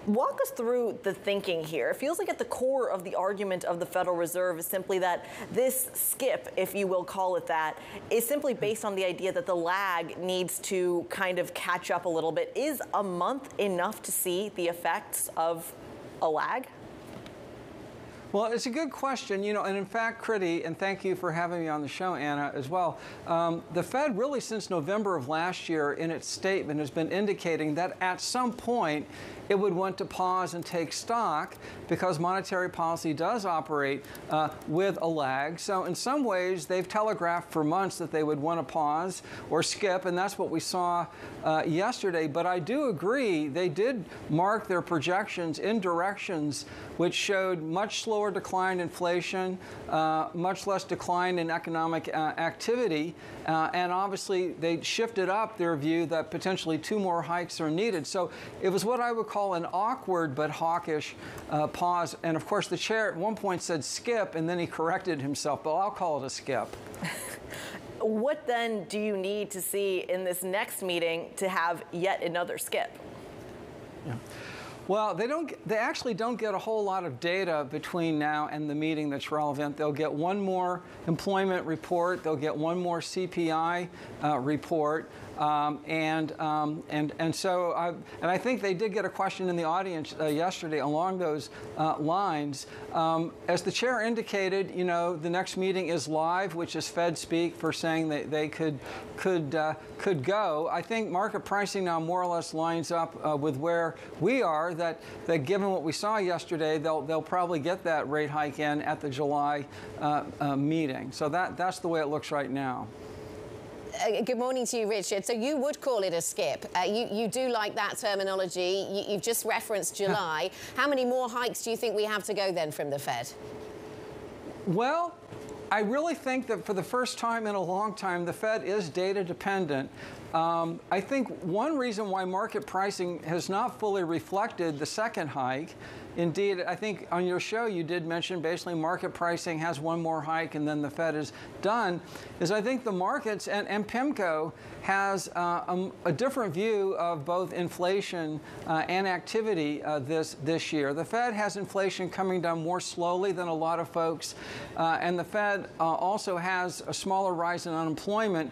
Walk us through the thinking here. It feels like at the core of the argument of the Federal Reserve is simply that this skip, if you will call it that, is simply based on the idea that the lag needs to kind of catch up a little bit. Is a month enough to see the effects of a lag? Well, it's a good question, and in fact, Kriti, and thank you for having me on the show, Anna, as well. The Fed really, since November of last year, in its statement, has been indicating that at some point it would want to pause and take stock because monetary policy does operate with a lag. So in some ways, they've telegraphed for months that they would want to pause or skip, and that's what we saw yesterday. But I do agree, they did mark their projections in directions which showed much slower decline in inflation, much less decline in economic activity, and obviously they shifted up their view that potentially 2 more hikes are needed. So it was what I would call an awkward but hawkish pause. And of course, the chair at one point said skip, and then he corrected himself, but I'll call it a skip. What then do you need to see in this next meeting to have yet another skip? Yeah. Well, they actually don't get a whole lot of data between now and the meeting that's relevant. They'll get one more employment report. They'll get one more CPI report. And I think they did get a question in the audience yesterday along those lines. As the chair indicated, the next meeting is live, which is Fed speak for saying that they could go. I think market pricing now more or less lines up with where we are. That given what we saw yesterday, they'll probably get that rate hike in at the July meeting. So that's the way it looks right now. Good morning to you, Richard. So you would call it a skip. You do like that terminology. You've just referenced July. How many more hikes do you think we have to go then from the Fed? Well, I really think that for the first time in a long time, the Fed is data dependent. I think one reason why market pricing has not fully reflected the second hike, indeed, I think on your show you did mention basically market pricing has one more hike and then the Fed is done, is I think the markets and Pimco has a different view of both inflation and activity this year. The Fed has inflation coming down more slowly than a lot of folks, and the Fed also has a smaller rise in unemployment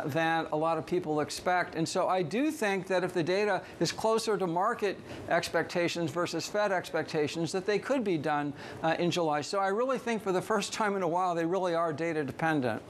than a lot of people expect. And so I do think that if the data is closer to market expectations versus Fed expectations, that they could be done in July. So I really think for the first time in a while, they really are data dependent.